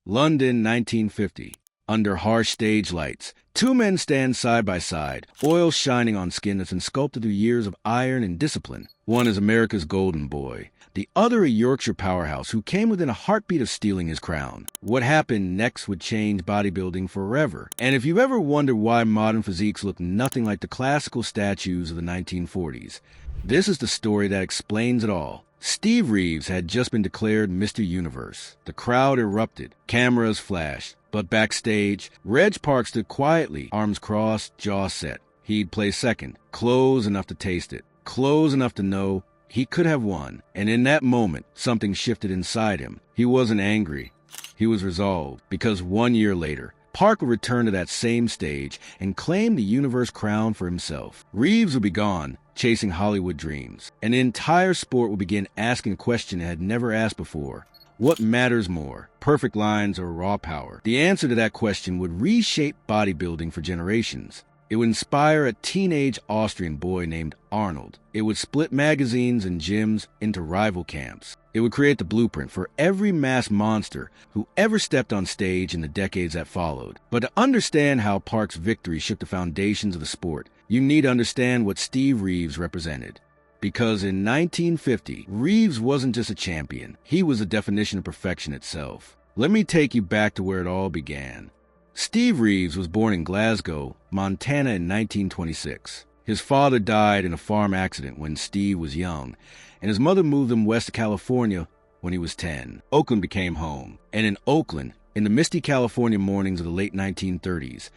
London, 1950. Under harsh stage lights, two men stand side by side, oil shining on skin that's been sculpted through years of iron and discipline. One is America's golden boy, the other a Yorkshire powerhouse who came within a heartbeat of stealing his crown. What happened next would change bodybuilding forever. And if you've ever wondered why modern physiques look nothing like the classical statues of the 1940s, this is the story that explains it all. Steve Reeves had just been declared Mr. Universe. The crowd erupted, cameras flashed, but backstage, Reg Park stood quietly, arms crossed, jaw set. He'd play second, close enough to taste it, close enough to know he could have won. And in that moment, something shifted inside him. He wasn't angry. He was resolved, because 1 year later, Park would return to that same stage and claim the universe crown for himself. Reeves would be gone, chasing Hollywood dreams. And the entire sport would begin asking a question it had never asked before. What matters more, perfect lines or raw power? The answer to that question would reshape bodybuilding for generations. It would inspire a teenage Austrian boy named Arnold. It would split magazines and gyms into rival camps. It would create the blueprint for every mass monster who ever stepped on stage in the decades that followed. But to understand how Park's victory shook the foundations of the sport, you need to understand what Steve Reeves represented. Because in 1950, Reeves wasn't just a champion. He was the definition of perfection itself. Let me take you back to where it all began. Steve Reeves was born in Glasgow, Montana in 1926. His father died in a farm accident when Steve was young, and his mother moved him west to California when he was 10. Oakland became home, and in Oakland, in the misty California mornings of the late 1930s,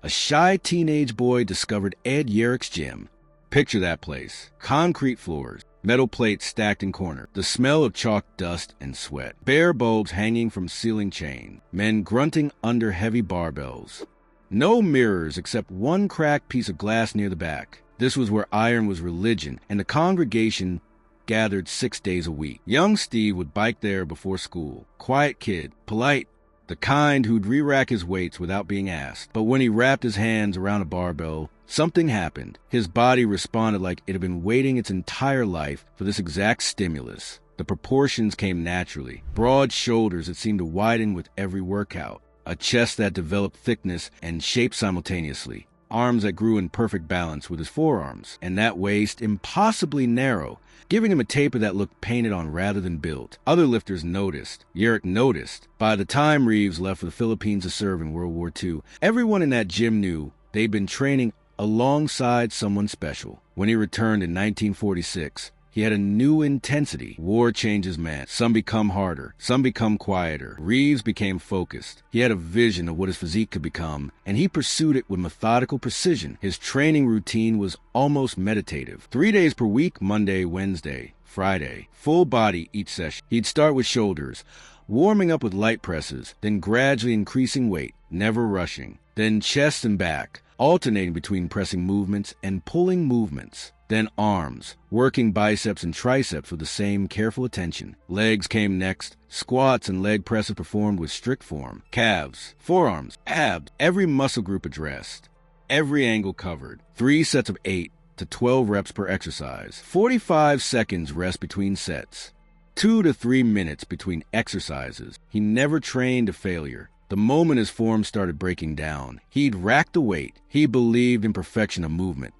a shy teenage boy discovered Ed Yerrick's gym. Picture that place. Concrete floors, metal plates stacked in corners, the smell of chalk dust and sweat, bare bulbs hanging from ceiling chain, men grunting under heavy barbells. No mirrors except one cracked piece of glass near the back. This was where iron was religion, and the congregation gathered 6 days a week. Young Steve would bike there before school. Quiet kid, polite, the kind who'd re-rack his weights without being asked. But when he wrapped his hands around a barbell, something happened. His body responded like it had been waiting its entire life for this exact stimulus. The proportions came naturally. Broad shoulders that seemed to widen with every workout. A chest that developed thickness and shape simultaneously. Arms that grew in perfect balance with his forearms. And that waist impossibly narrow, giving him a taper that looked painted on rather than built. Other lifters noticed. Yerrick noticed. By the time Reeves left for the Philippines to serve in World War II, everyone in that gym knew they'd been training alongside someone special. When he returned in 1946, he had a new intensity. War changes man. Some become harder. Some become quieter. Reeves became focused. He had a vision of what his physique could become, and he pursued it with methodical precision. His training routine was almost meditative. 3 days per week, Monday, Wednesday, Friday. Full body each session. He'd start with shoulders, warming up with light presses, then gradually increasing weight, never rushing. Then chest and back, alternating between pressing movements and pulling movements. Then arms, working biceps and triceps with the same careful attention. Legs came next, squats and leg presses performed with strict form. Calves, forearms, abs, every muscle group addressed. Every angle covered. 3 sets of 8 to 12 reps per exercise. 45 seconds rest between sets. 2 to 3 minutes between exercises. He never trained to failure. The moment his form started breaking down, he'd racked the weight. He believed in perfection of movement,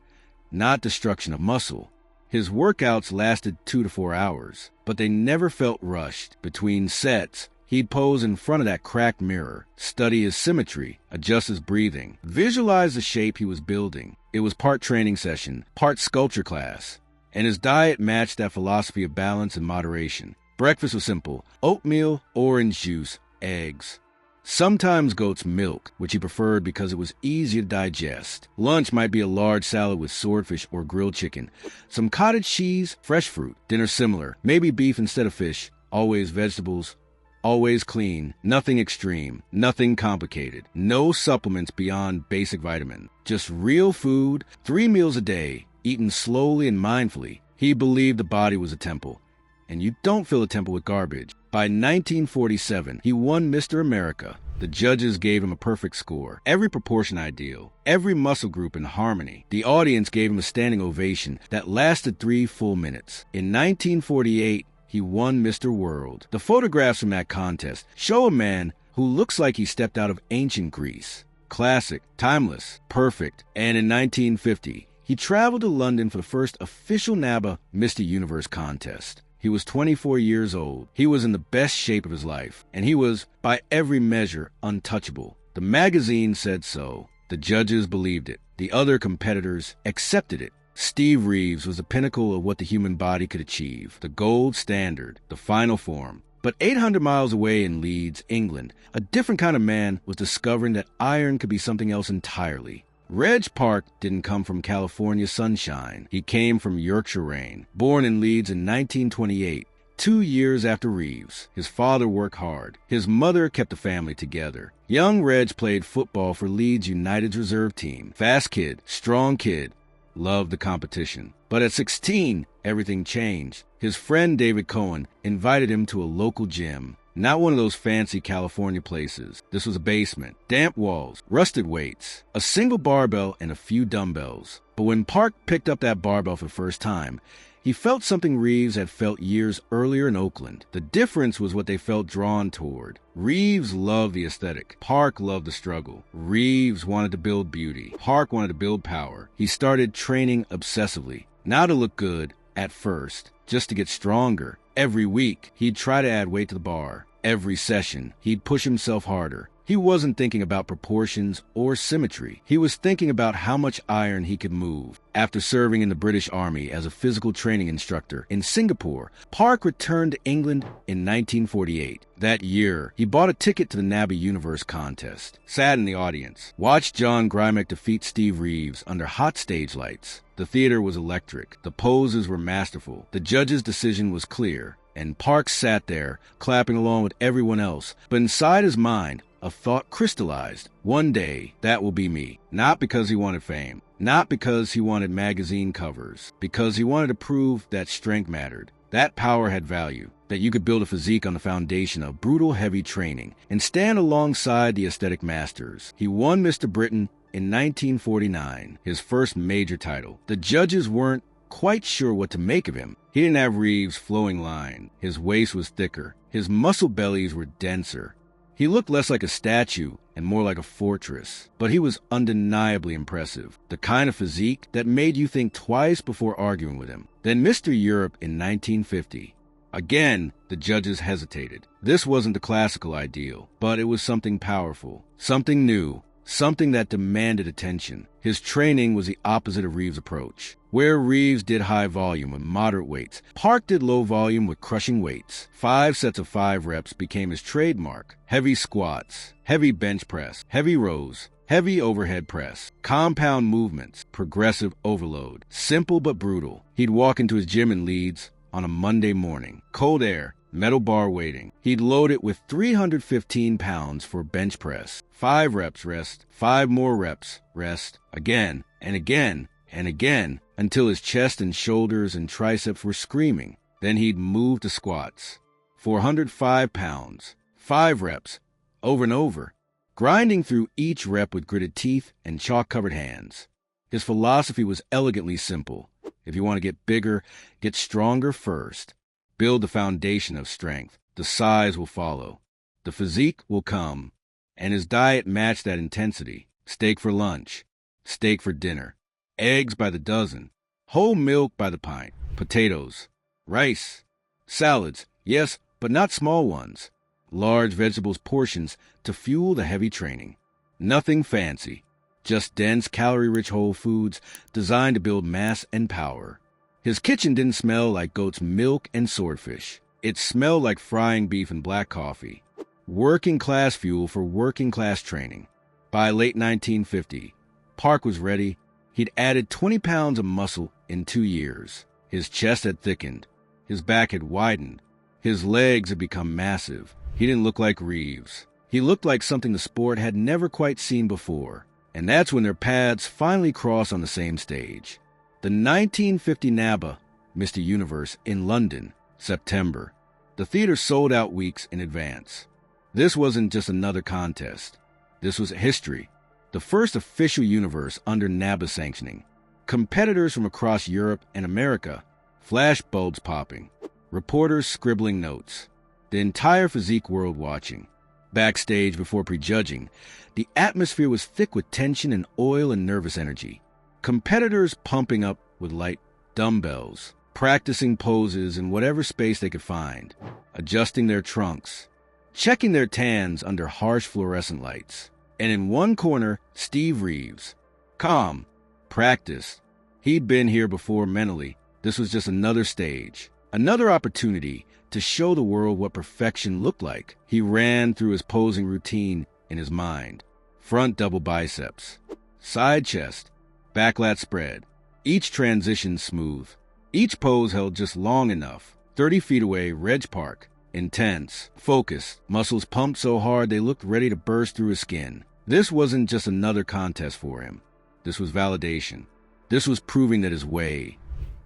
not destruction of muscle. His workouts lasted 2 to 4 hours, but they never felt rushed. Between sets, he'd pose in front of that cracked mirror, study his symmetry, adjust his breathing, visualize the shape he was building. It was part training session, part sculpture class, and his diet matched that philosophy of balance and moderation. Breakfast was simple: oatmeal, orange juice, eggs. Sometimes goat's milk, which he preferred because it was easy to digest. Lunch might be a large salad with swordfish or grilled chicken, some cottage cheese, fresh fruit. Dinner similar, maybe beef instead of fish, always vegetables, always clean, nothing extreme, nothing complicated. No supplements beyond basic vitamin. Just real food, 3 meals a day, eaten slowly and mindfully. He believed the body was a temple, and you don't fill a temple with garbage. By 1947, he won Mr. America. The judges gave him a perfect score, every proportion ideal, every muscle group in harmony. The audience gave him a standing ovation that lasted 3 full minutes. In 1948, he won Mr. World. The photographs from that contest show a man who looks like he stepped out of ancient Greece. Classic, timeless, perfect. And in 1950, he traveled to London for the first official NABBA Mr. Universe contest. He was 24 years old. He was in the best shape of his life, and he was, by every measure, untouchable. The magazine said so. The judges believed it. The other competitors accepted it. Steve Reeves was the pinnacle of what the human body could achieve, the gold standard, the final form. But 800 miles away in Leeds, England, a different kind of man was discovering that iron could be something else entirely. Reg Park didn't come from California sunshine. He came from Yorkshire rain. Born in Leeds in 1928, 2 years after Reeves. His father worked hard. His mother kept the family together. Young Reg played football for Leeds United's reserve team. Fast kid, strong kid, loved the competition. But at 16, everything changed. His friend David Cohen invited him to a local gym. Not one of those fancy California places. This was a basement, damp walls, rusted weights, a single barbell, and a few dumbbells. But when Park picked up that barbell for the first time, he felt something Reeves had felt years earlier in Oakland. The difference was what they felt drawn toward. Reeves loved the aesthetic. Park loved the struggle. Reeves wanted to build beauty. Park wanted to build power. He started training obsessively. Not to look good at first, just to get stronger. Every week, he'd try to add weight to the bar. Every session, he'd push himself harder. He wasn't thinking about proportions or symmetry. He was thinking about how much iron he could move. After serving in the British Army as a physical training instructor in Singapore, Park returned to England in 1948. That year, he bought a ticket to the NABBA Universe contest. Sat in the audience. Watched John Grymek defeat Steve Reeves under hot stage lights. The theater was electric. The poses were masterful. The judge's decision was clear. And Park sat there, clapping along with everyone else. But inside his mind, a thought crystallized. One day, that will be me. Not because he wanted fame. Not because he wanted magazine covers. Because he wanted to prove that strength mattered. That power had value. That you could build a physique on the foundation of brutal, heavy training and stand alongside the aesthetic masters. He won Mr. Britain in 1949, his first major title. The judges weren't quite sure what to make of him. He didn't have Reeves' flowing line. His waist was thicker. His muscle bellies were denser. He looked less like a statue and more like a fortress. But he was undeniably impressive. The kind of physique that made you think twice before arguing with him. Then Mr. Europe in 1950. Again, the judges hesitated. This wasn't the classical ideal, but it was something powerful, something new, something that demanded attention. His training was the opposite of Reeves' approach. Where Reeves did high volume with moderate weights, Park did low volume with crushing weights. 5 sets of 5 reps became his trademark. Heavy squats, heavy bench press, heavy rows, heavy overhead press, compound movements, progressive overload. Simple but brutal. He'd walk into his gym in Leeds on a Monday morning. Cold air, metal bar waiting. He'd load it with 315 pounds for bench press. 5 reps, rest. 5 more reps, rest. Again and again and again until his chest and shoulders and triceps were screaming. Then he'd move to squats. 405 pounds. 5 reps, over and over, grinding through each rep with gritted teeth and chalk-covered hands. His philosophy was elegantly simple. If you want to get bigger, get stronger first. Build the foundation of strength. The size will follow. The physique will come. And his diet matched that intensity. Steak for lunch. Steak for dinner. Eggs by the dozen. Whole milk by the pint. Potatoes. Rice. Salads. Yes, but not small ones. Large vegetables portions to fuel the heavy training. Nothing fancy. Just dense, calorie-rich whole foods designed to build mass and power. His kitchen didn't smell like goat's milk and swordfish. It smelled like frying beef and black coffee. Working-class fuel for working-class training. By late 1950, Park was ready. He'd added 20 pounds of muscle in 2 years. His chest had thickened. His back had widened. His legs had become massive. He didn't look like Reeves. He looked like something the sport had never quite seen before. And that's when their paths finally crossed on the same stage. The 1950 NABBA Mr. Universe in London, September. The theater sold out weeks in advance. This wasn't just another contest. This was history. The first official universe under NABBA sanctioning. Competitors from across Europe and America. Flash bulbs popping. Reporters scribbling notes. The entire physique world watching. Backstage before prejudging, the atmosphere was thick with tension and oil and nervous energy. Competitors pumping up with light dumbbells, practicing poses in whatever space they could find, adjusting their trunks, checking their tans under harsh fluorescent lights. And in one corner, Steve Reeves. Calm. Practice. He'd been here before mentally. This was just another stage, another opportunity to show the world what perfection looked like. He ran through his posing routine in his mind. Front double biceps, side chest, back lat spread. Each transition smooth. Each pose held just long enough. 30 feet away, Reg Park. Intense, focused, muscles pumped so hard they looked ready to burst through his skin. This wasn't just another contest for him. This was validation. This was proving that his way,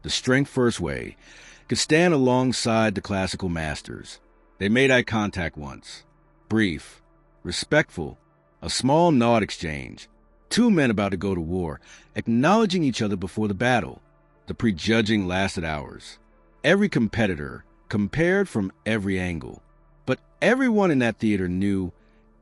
the strength first way, could stand alongside the classical masters. They made eye contact once. Brief, respectful, a small nod exchange. Two men about to go to war, acknowledging each other before the battle. The prejudging lasted hours. Every competitor compared from every angle. But everyone in that theater knew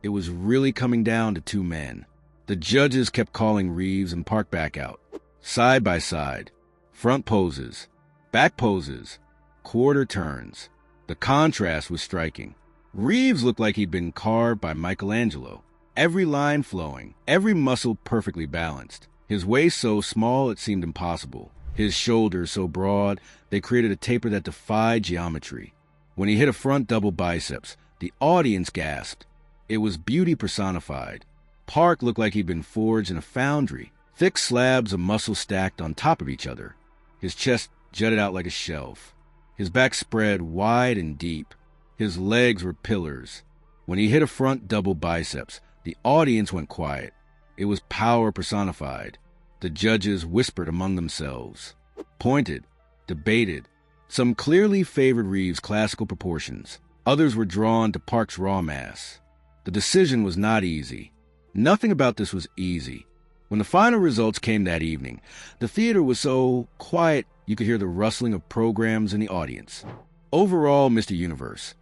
it was really coming down to two men. The judges kept calling Reeves and Park back out. Side by side, front poses, back poses, quarter turns. The contrast was striking. Reeves looked like he'd been carved by Michelangelo. Every line flowing, every muscle perfectly balanced. His waist so small it seemed impossible. His shoulders so broad they created a taper that defied geometry. When he hit a front double biceps, the audience gasped. It was beauty personified. Park looked like he'd been forged in a foundry. Thick slabs of muscle stacked on top of each other. His chest jutted out like a shelf. His back spread wide and deep. His legs were pillars. When he hit a front double biceps, the audience went quiet. It was power personified. The judges whispered among themselves, pointed, debated. Some clearly favored Reeves' classical proportions. Others were drawn to Park's raw mass. The decision was not easy. Nothing about this was easy. When the final results came that evening, the theater was so quiet you could hear the rustling of programs in the audience. Overall, Mr. Universe.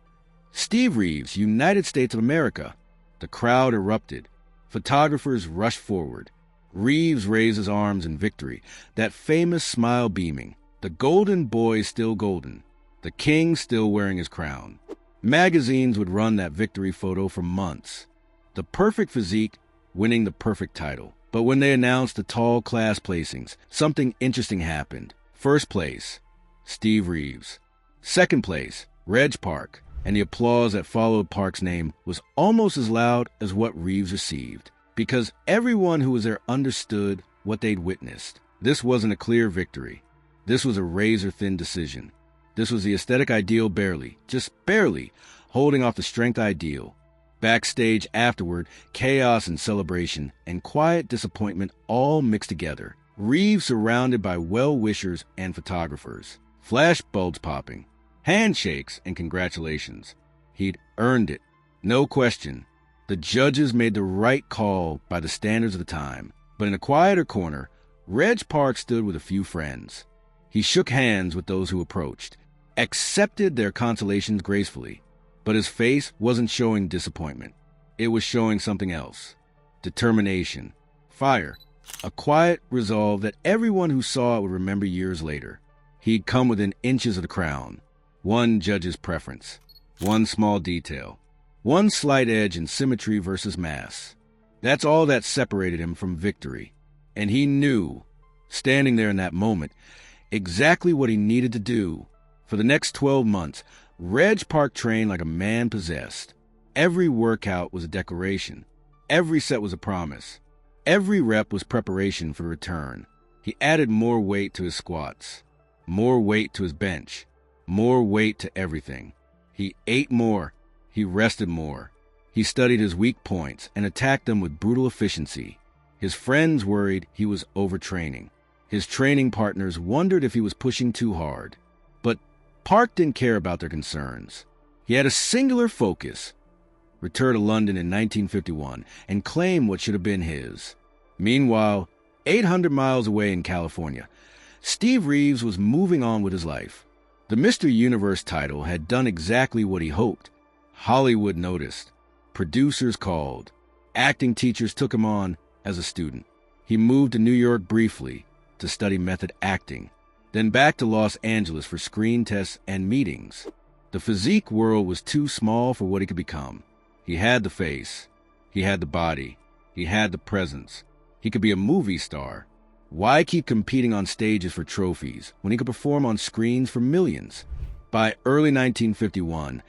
Steve Reeves, United States of America. The crowd erupted. Photographers rushed forward. Reeves raised his arms in victory, that famous smile beaming. The golden boy still golden. The king still wearing his crown. Magazines would run that victory photo for months. The perfect physique winning the perfect title. But when they announced the tall class placings, something interesting happened. First place, Steve Reeves. Second place, Reg Park. And the applause that followed Park's name was almost as loud as what Reeves received, because everyone who was there understood what they'd witnessed. This wasn't a clear victory. This was a razor-thin decision. This was the aesthetic ideal barely, just barely, holding off the strength ideal. Backstage afterward, chaos and celebration and quiet disappointment all mixed together. Reeves surrounded by well-wishers and photographers. Flash bulbs popping. Handshakes and congratulations. He'd earned it. No question. The judges made the right call by the standards of the time. But in a quieter corner, Reg Park stood with a few friends. He shook hands with those who approached, accepted their consolations gracefully. But his face wasn't showing disappointment. It was showing something else. Determination. Fire. A quiet resolve that everyone who saw it would remember years later. He'd come within inches of the crown. One judge's preference. One small detail. One slight edge in symmetry versus mass. That's all that separated him from victory. And he knew, standing there in that moment, exactly what he needed to do. For the next 12 months, Reg Park trained like a man possessed. Every workout was a declaration. Every set was a promise. Every rep was preparation for the return. He added more weight to his squats, more weight to his bench, more weight to everything. He ate more. He rested more. He studied his weak points and attacked them with brutal efficiency. His friends worried he was overtraining. His training partners wondered if he was pushing too hard. But Park didn't care about their concerns. He had a singular focus: return to London in 1951 and claim what should have been his. Meanwhile, 800 miles away in California, Steve Reeves was moving on with his life. The Mr. Universe title had done exactly what he hoped. Hollywood noticed. Producers called. Acting teachers took him on as a student. He moved to New York briefly to study method acting, then back to Los Angeles for screen tests and meetings. The physique world was too small for what he could become. He had the face. He had the body. He had the presence. He could be a movie star. Why keep competing on stages for trophies when he could perform on screens for millions? By early 1951,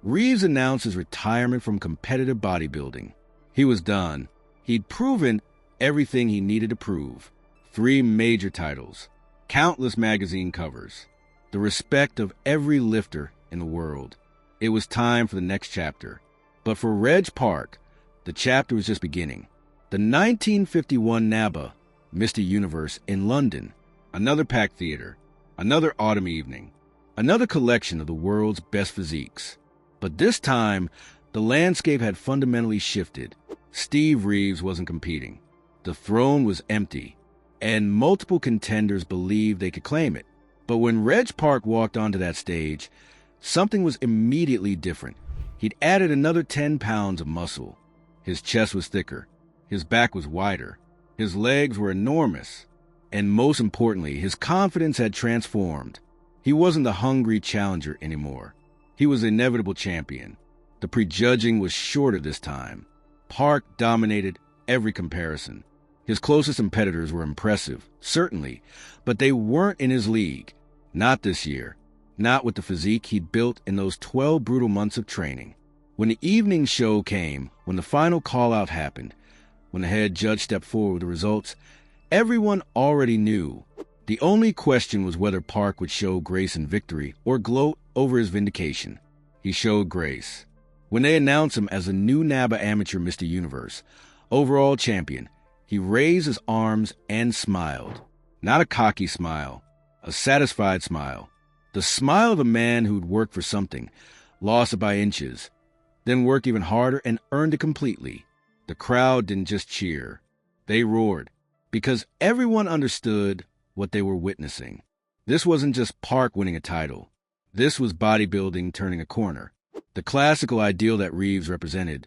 Reeves announced his retirement from competitive bodybuilding. He was done. He'd proven everything he needed to prove. 3 major titles, countless magazine covers, the respect of every lifter in the world. It was time for the next chapter. But for Reg Park, the chapter was just beginning. The 1951 NABBA, Mr. Universe in London, another packed theater, another autumn evening, another collection of the world's best physiques. But this time, the landscape had fundamentally shifted. Steve Reeves wasn't competing. The throne was empty, and multiple contenders believed they could claim it. But when Reg Park walked onto that stage, something was immediately different. He'd added another 10 pounds of muscle. His chest was thicker. His back was wider. His legs were enormous. And most importantly, his confidence had transformed. He wasn't the hungry challenger anymore. He was the inevitable champion. The prejudging was shorter this time. Park dominated every comparison. His closest competitors were impressive, certainly, but they weren't in his league. Not this year. Not with the physique he'd built in those 12 brutal months of training. When the evening show came, when the final call-out happened, when the head judge stepped forward with the results, everyone already knew. The only question was whether Park would show grace in victory or gloat over his vindication. He showed grace. When they announced him as the new NABBA Amateur Mr. Universe, overall champion, he raised his arms and smiled. Not a cocky smile, a satisfied smile. The smile of a man who'd worked for something, lost it by inches, then worked even harder and earned it completely. The crowd didn't just cheer. They roared, because everyone understood what they were witnessing. This wasn't just Park winning a title. This was bodybuilding turning a corner. The classical ideal that Reeves represented,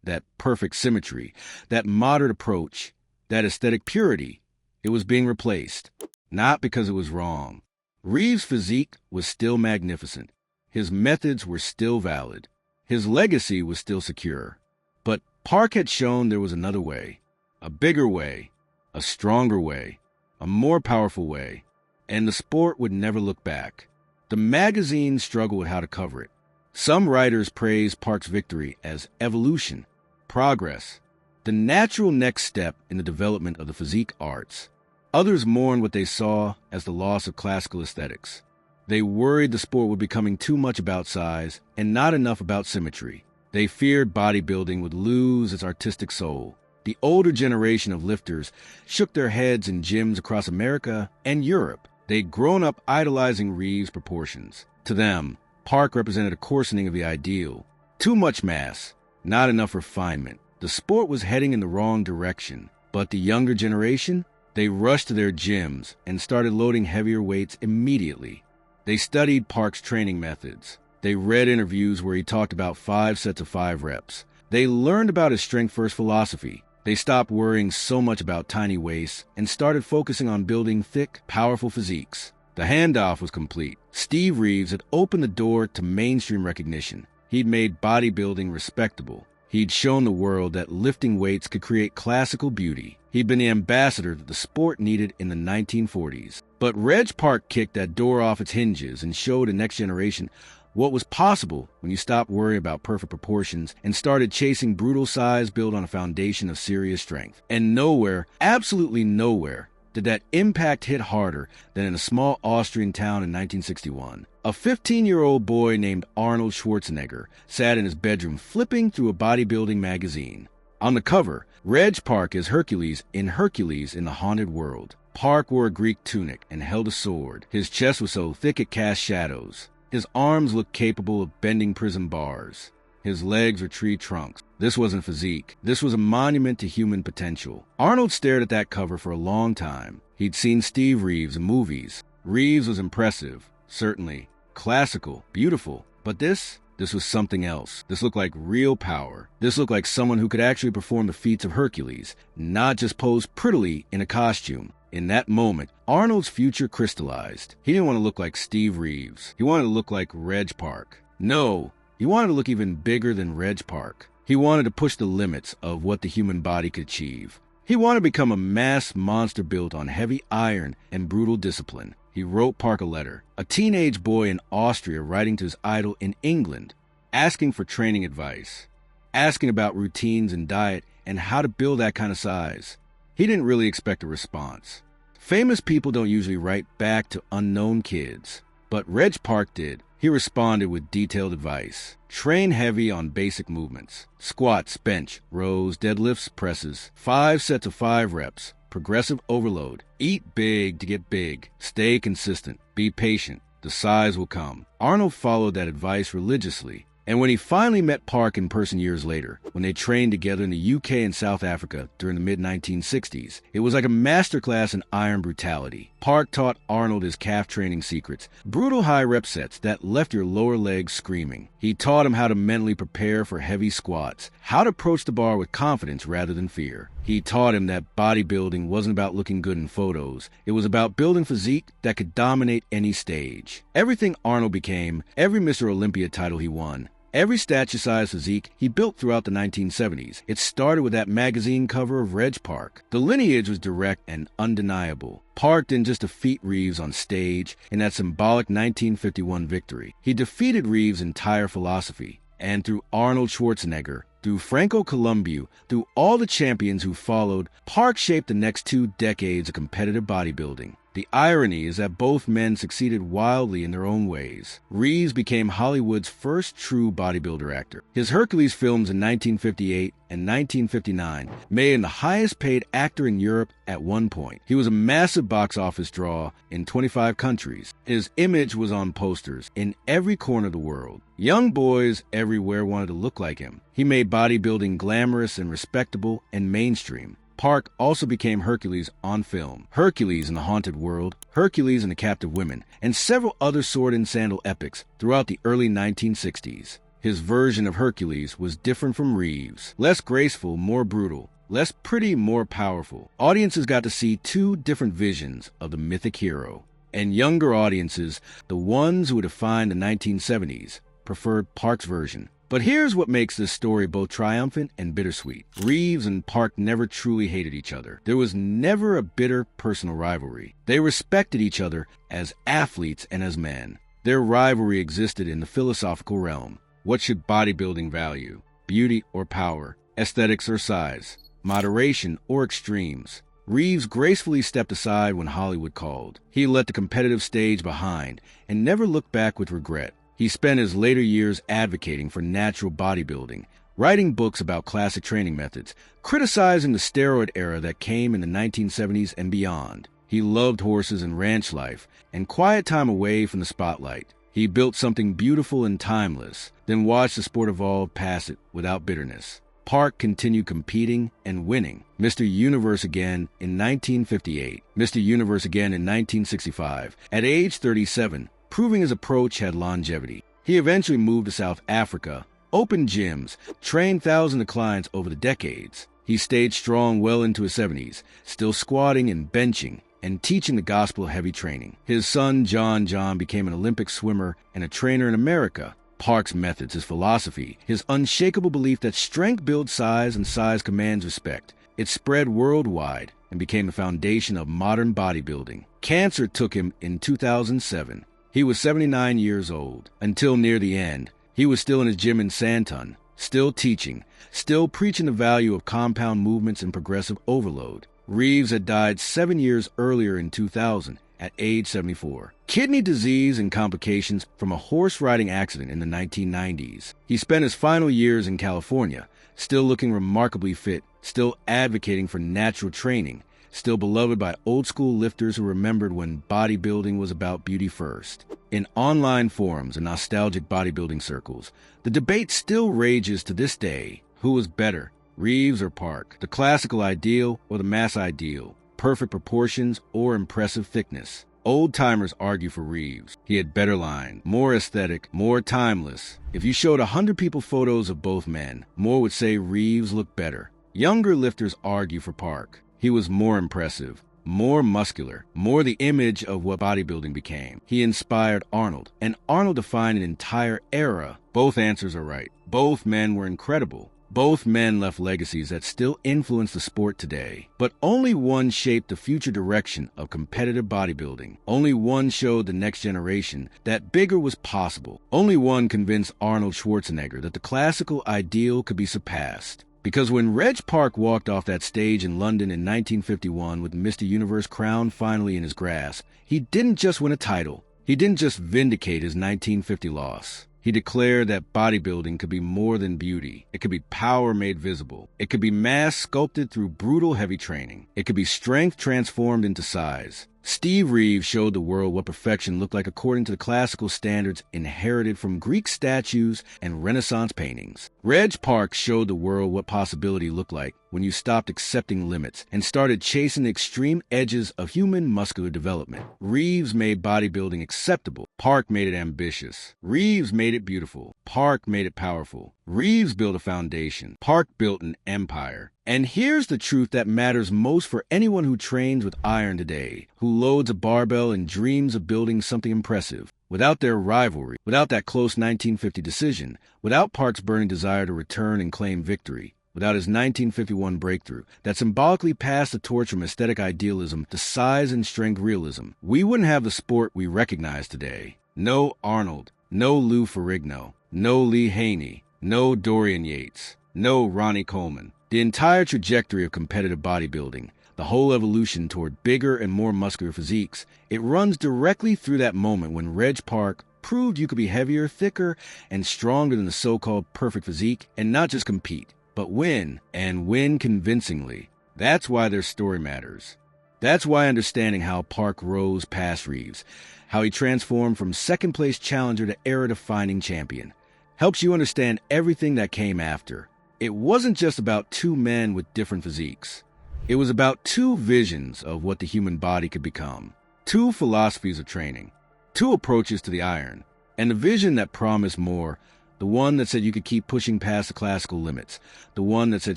that perfect symmetry, that moderate approach, that aesthetic purity, it was being replaced. Not because it was wrong. Reeves' physique was still magnificent. His methods were still valid. His legacy was still secure. But Park had shown there was another way, a bigger way, a stronger way, a more powerful way, and the sport would never look back. The magazines struggled with how to cover it. Some writers praised Park's victory as evolution, progress, the natural next step in the development of the physique arts. Others mourned what they saw as the loss of classical aesthetics. They worried the sport would be becoming too much about size and not enough about symmetry. They feared bodybuilding would lose its artistic soul. The older generation of lifters shook their heads in gyms across America and Europe. They'd grown up idolizing Reeves' proportions. To them, Park represented a coarsening of the ideal. Too much mass, not enough refinement. The sport was heading in the wrong direction. But the younger generation, they rushed to their gyms and started loading heavier weights immediately. They studied Park's training methods. They read interviews where he talked about 5 sets of 5 reps. They learned about his strength-first philosophy. They stopped worrying so much about tiny waists and started focusing on building thick, powerful physiques. The handoff was complete. Steve Reeves had opened the door to mainstream recognition. He'd made bodybuilding respectable. He'd shown the world that lifting weights could create classical beauty. He'd been the ambassador that the sport needed in the 1940s. But Reg Park kicked that door off its hinges and showed the next generation what was possible when you stopped worrying about perfect proportions and started chasing brutal size built on a foundation of serious strength. And nowhere, absolutely nowhere, did that impact hit harder than in a small Austrian town in 1961. A 15-year-old boy named Arnold Schwarzenegger sat in his bedroom flipping through a bodybuilding magazine. On the cover, Reg Park is Hercules in the Haunted World. Park wore a Greek tunic and held a sword. His chest was so thick it cast shadows. His arms looked capable of bending prison bars. His legs were tree trunks. This wasn't physique. This was a monument to human potential. Arnold stared at that cover for a long time. He'd seen Steve Reeves in movies. Reeves was impressive, certainly. Classical, beautiful. But this This was something else. This looked like real power. This looked like someone who could actually perform the feats of Hercules, not just pose prettily in a costume. In that moment, Arnold's future crystallized. He didn't want to look like Steve Reeves. He wanted to look like Reg Park. No, he wanted to look even bigger than Reg Park. He wanted to push the limits of what the human body could achieve. He wanted to become a mass monster built on heavy iron and brutal discipline. He wrote Park a letter, a teenage boy in Austria writing to his idol in England, asking for training advice, asking about routines and diet and how to build that kind of size. He didn't really expect a response. Famous people don't usually write back to unknown kids, but Reg Park did. He responded with detailed advice. Train heavy on basic movements. Squats, bench, rows, deadlifts, presses. 5 sets of 5 reps. Progressive overload. Eat big to get big. Stay consistent. Be patient. The size will come. Arnold followed that advice religiously. And when he finally met Park in person years later, when they trained together in the UK and South Africa during the mid-1960s, it was like a masterclass in iron brutality. Park taught Arnold his calf training secrets, brutal high rep sets that left your lower legs screaming. He taught him how to mentally prepare for heavy squats, how to approach the bar with confidence rather than fear. He taught him that bodybuilding wasn't about looking good in photos. It was about building physique that could dominate any stage. Everything Arnold became, every Mr. Olympia title he won, every statue-sized physique he built throughout the 1970s, it started with that magazine cover of Reg Park. The lineage was direct and undeniable. Park didn't just defeat Reeves on stage in that symbolic 1951 victory. He defeated Reeves' entire philosophy. And through Arnold Schwarzenegger, through Franco Columbu, through all the champions who followed, Park shaped the next 2 decades of competitive bodybuilding. The irony is that both men succeeded wildly in their own ways. Reeves became Hollywood's first true bodybuilder actor. His Hercules films in 1958 and 1959 made him the highest paid actor in Europe at one point. He was a massive box office draw in 25 countries. His image was on posters in every corner of the world. Young boys everywhere wanted to look like him. He made bodybuilding glamorous and respectable and mainstream. Park also became Hercules on film, Hercules in the Haunted World, Hercules and the Captive Women, and several other sword and sandal epics throughout the early 1960s. His version of Hercules was different from Reeves, less graceful, more brutal, less pretty, more powerful. Audiences got to see 2 different visions of the mythic hero, and younger audiences, the ones who would define the 1970s, preferred Park's version. But here's what makes this story both triumphant and bittersweet. Reeves and Park never truly hated each other. There was never a bitter personal rivalry. They respected each other as athletes and as men. Their rivalry existed in the philosophical realm. What should bodybuilding value? Beauty or power? Aesthetics or size? Moderation or extremes? Reeves gracefully stepped aside when Hollywood called. He let the competitive stage behind and never looked back with regret. He spent his later years advocating for natural bodybuilding, writing books about classic training methods, criticizing the steroid era that came in the 1970s and beyond. He loved horses and ranch life and quiet time away from the spotlight. He built something beautiful and timeless, then watched the sport evolve past it without bitterness. Park continued competing and winning. Mr. Universe again in 1958, Mr. Universe again in 1965. At age 37, proving his approach had longevity. He eventually moved to South Africa, opened gyms, trained thousands of clients over the decades. He stayed strong well into his 70s, still squatting and benching and teaching the gospel of heavy training. His son, John became an Olympic swimmer and a trainer in America. Park's methods, his philosophy, his unshakable belief that strength builds size and size commands respect. It spread worldwide and became the foundation of modern bodybuilding. Cancer took him in 2007. He was 79 years old. Until near the end, he was still in his gym in Santon, still teaching, still preaching the value of compound movements and progressive overload. Reeves had died 7 years earlier in 2000 at age 74. Kidney disease and complications from a horse riding accident in the 1990s. He spent his final years in California, still looking remarkably fit, still advocating for natural training, still beloved by old-school lifters who remembered when bodybuilding was about beauty first. In online forums and nostalgic bodybuilding circles, the debate still rages to this day. Who was better, Reeves or Park? The classical ideal or the mass ideal? Perfect proportions or impressive thickness? Old-timers argue for Reeves. He had better line, more aesthetic, more timeless. If you showed 100 people photos of both men, more would say Reeves looked better. Younger lifters argue for Park. He was more impressive, more muscular, more the image of what bodybuilding became. He inspired Arnold, and Arnold defined an entire era. Both answers are right. Both men were incredible. Both men left legacies that still influence the sport today. But only one shaped the future direction of competitive bodybuilding. Only one showed the next generation that bigger was possible. Only one convinced Arnold Schwarzenegger that the classical ideal could be surpassed. Because when Reg Park walked off that stage in London in 1951 with the Mr. Universe crown finally in his grasp, he didn't just win a title. He didn't just vindicate his 1950 loss. He declared that bodybuilding could be more than beauty. It could be power made visible. It could be mass sculpted through brutal heavy training. It could be strength transformed into size. Steve Reeves showed the world what perfection looked like according to the classical standards inherited from Greek statues and Renaissance paintings. Reg Park showed the world what possibility looked like when you stopped accepting limits and started chasing the extreme edges of human muscular development. Reeves made bodybuilding acceptable. Park made it ambitious. Reeves made it beautiful. Park made it powerful. Reeves built a foundation. Park built an empire. And here's the truth that matters most for anyone who trains with iron today, who loads a barbell and dreams of building something impressive. Without their rivalry, without that close 1950 decision, without Park's burning desire to return and claim victory, without his 1951 breakthrough that symbolically passed the torch from aesthetic idealism to size and strength realism, we wouldn't have the sport we recognize today. No Arnold, no Lou Ferrigno, no Lee Haney, no Dorian Yates, no Ronnie Coleman. The entire trajectory of competitive bodybuilding, the whole evolution toward bigger and more muscular physiques, it runs directly through that moment when Reg Park proved you could be heavier, thicker, and stronger than the so-called perfect physique and not just compete, but win, and win convincingly. That's why their story matters. That's why understanding how Park rose past Reeves, how he transformed from second-place challenger to era-defining champion, helps you understand everything that came after. It wasn't just about two men with different physiques. It was about two visions of what the human body could become, two philosophies of training, two approaches to the iron, and the vision that promised more, the one that said you could keep pushing past the classical limits, the one that said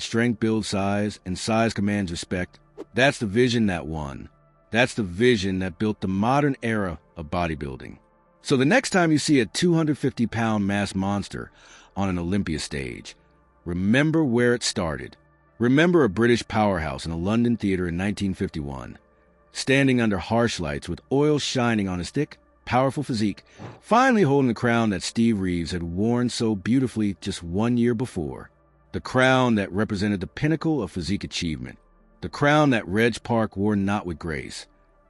strength builds size and size commands respect. That's the vision that won. That's the vision that built the modern era of bodybuilding. So the next time you see a 250-pound mass monster on an Olympia stage, remember where it started. Remember a British powerhouse in a London theater in 1951, standing under harsh lights with oil shining on his thick, powerful physique, finally holding the crown that Steve Reeves had worn so beautifully just 1 year before. The crown that represented the pinnacle of physique achievement. The crown that Reg Park wore not with grace,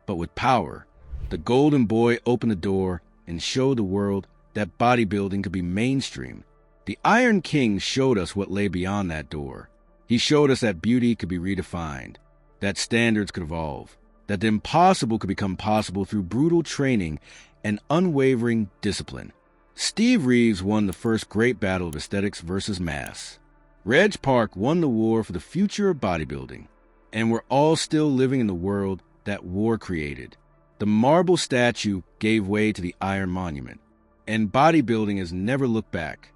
but with power. The golden boy opened the door and showed the world that bodybuilding could be mainstream. The Iron King showed us what lay beyond that door. He showed us that beauty could be redefined, that standards could evolve, that the impossible could become possible through brutal training and unwavering discipline. Steve Reeves won the first great battle of aesthetics versus mass. Reg Park won the war for the future of bodybuilding. And we're all still living in the world that war created. The marble statue gave way to the iron monument. And bodybuilding has never looked back.